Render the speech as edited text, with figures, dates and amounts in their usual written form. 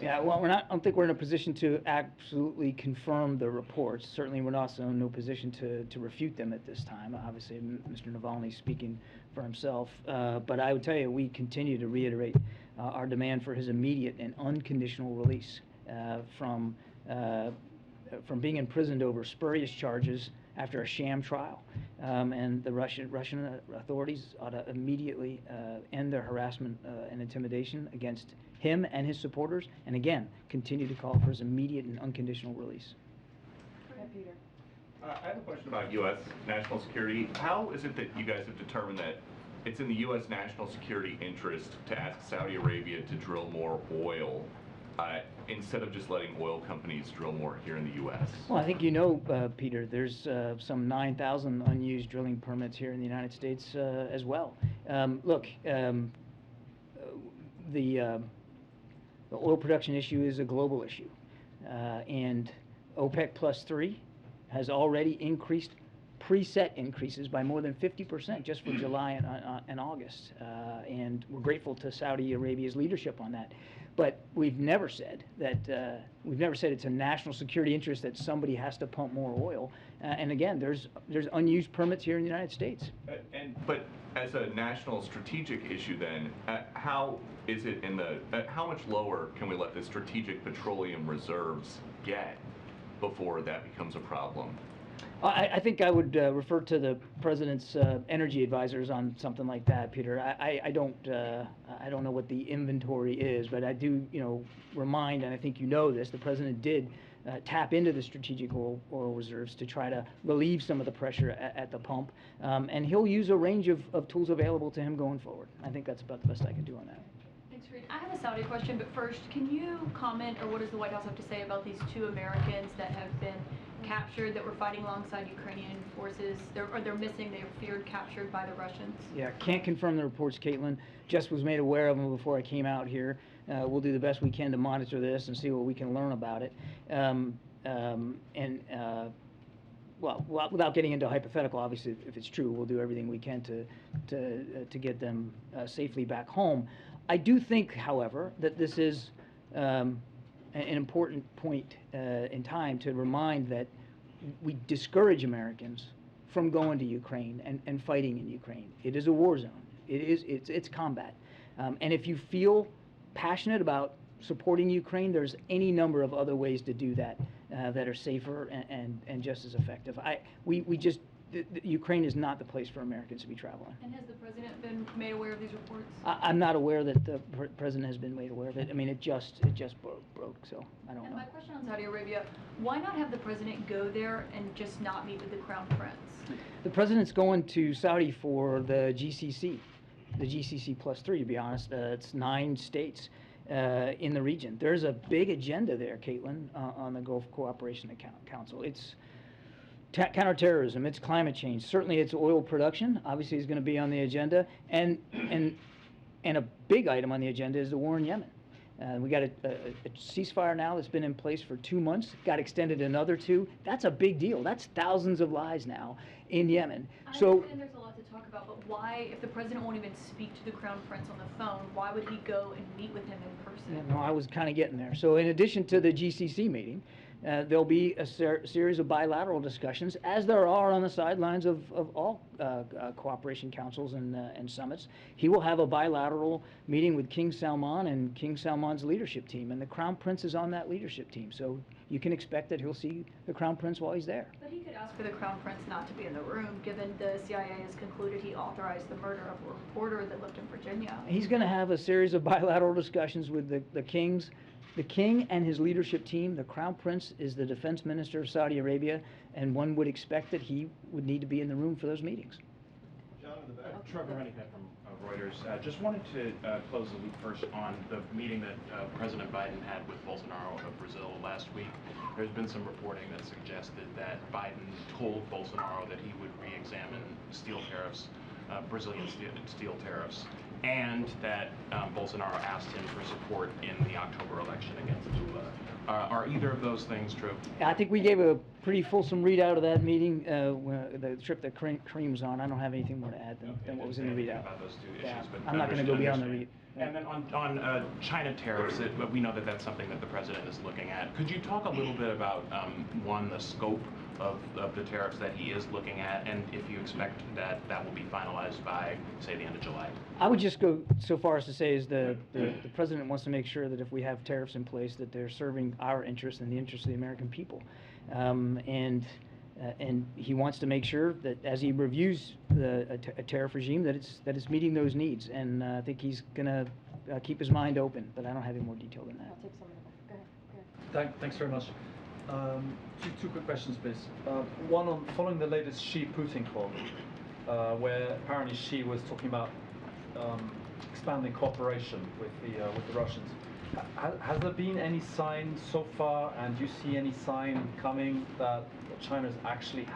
Yeah, well, I don't think we're in a position to absolutely confirm the reports. Certainly, we're also in no position to refute them at this time. Obviously, Mr. Navalny speaking for himself. But I would tell you, we continue to reiterate our demand for his immediate and unconditional release from being imprisoned over spurious charges after a sham trial. And the Russian authorities ought to immediately end their harassment and intimidation against him and his supporters, and again, continue to call for his immediate and unconditional release. Go ahead, Peter. I have a question about U.S. national security. How is it that you guys have determined that it's in the U.S. national security interest to ask Saudi Arabia to drill more oil instead of just letting oil companies drill more here in the U.S.? Well, I think you know, Peter, there's some 9,000 unused drilling permits here in the United States as well. Look, the oil production issue is a global issue, and OPEC plus 3 has already increased preset increases by more than 50% just for July and August, and we're grateful to Saudi Arabia's leadership on that. But we've never said that it's a national security interest that somebody has to pump more oil. And again, there's unused permits here in the United States. But as a national strategic issue, then how is it how much lower can we let the strategic petroleum reserves get before that becomes a problem? I think I would refer to the president's energy advisors on something like that, Peter. I don't know what the inventory is, but I do, remind, and I think you know this, the president did tap into the strategic oil reserves to try to relieve some of the pressure at the pump, and he'll use a range of tools available to him going forward. I think that's about the best I can do on that. Thanks, Reed. I have a Saudi question, but first, can you comment, or what does the White House have to say about these 2 Americans that have been captured, that were fighting alongside Ukrainian forces? They're missing. They were feared captured by the Russians. Yeah, can't confirm the reports, Caitlin. Just was made aware of them before I came out here. We'll do the best we can to monitor this and see what we can learn about it. Well, without getting into hypothetical, obviously, if it's true, we'll do everything we can to get them safely back home. I do think, however, that this is an important point in time to remind that we discourage Americans from going to Ukraine and fighting in Ukraine. It is a war zone. It's combat. And if you feel passionate about supporting Ukraine, there's any number of other ways to do that that are safer and just as effective. Ukraine is not the place for Americans to be traveling. And has the president been made aware of these reports? I'm not aware that the president has been made aware of it. I mean, it just broke, so I don't know. And my question on Saudi Arabia, why not have the president go there and just not meet with the Crown Prince? The president's going to Saudi for the GCC plus 3, to be honest. It's 9 states in the region. There's a big agenda there, Caitlin, on the Gulf Cooperation Council. It's counterterrorism, it's climate change. Certainly it's oil production, obviously is going to be on the agenda. And a big item on the agenda is the war in Yemen. We got a ceasefire now that's been in place for 2 months, got extended another 2. That's a big deal. That's thousands of lives now in Yemen. I understand there's a lot to talk about, but why, if the president won't even speak to the Crown Prince on the phone, why would he go and meet with him in person? Yeah, no, I was kind of getting there. So in addition to the GCC meeting, there'll be a series of bilateral discussions, as there are on the sidelines of all cooperation councils and summits. He will have a bilateral meeting with King Salman and King Salman's leadership team, and the Crown Prince is on that leadership team. So you can expect that he'll see the Crown Prince while he's there. But he could ask for the Crown Prince not to be in the room, given the CIA has concluded he authorized the murder of a reporter that lived in Virginia. He's going to have a series of bilateral discussions with the kings. The king and his leadership team. The Crown Prince is the defense minister of Saudi Arabia, and one would expect that he would need to be in the room for those meetings. John in the back. Trevor Honeycutt from Reuters. Just wanted to close the loop first on the meeting that President Biden had with Bolsonaro of Brazil last week. There's been some reporting that suggested that Biden told Bolsonaro that he would re-examine steel tariffs, Brazilian steel tariffs, and that Bolsonaro asked him for support in the October election against Lula. Are either of those things true? I think we gave a pretty fulsome readout of that meeting, the trip that Kareem was on. I don't have anything more to add than what was in the readout. About those 2 issues, Yeah, but I'm not going to go beyond the read. And then on China tariffs, we know that that's something that the president is looking at. Could you talk a little bit about, one, the scope of the tariffs that he is looking at, and if you expect that that will be finalized by, say, the end of July? I would just go so far as to say is the president wants to make sure that if we have tariffs in place, that they're serving our interests and the interests of the American people. And he wants to make sure that as he reviews a tariff regime, that it's meeting those needs. And I think he's going to keep his mind open, but I don't have any more detail than that. I'll take some of them. Go ahead. Thanks very much. Two quick questions, please. One on following the latest Xi-Putin call, where apparently Xi was talking about expanding cooperation with the Russians. Has there been any sign so far, and do you see any sign coming that China is actually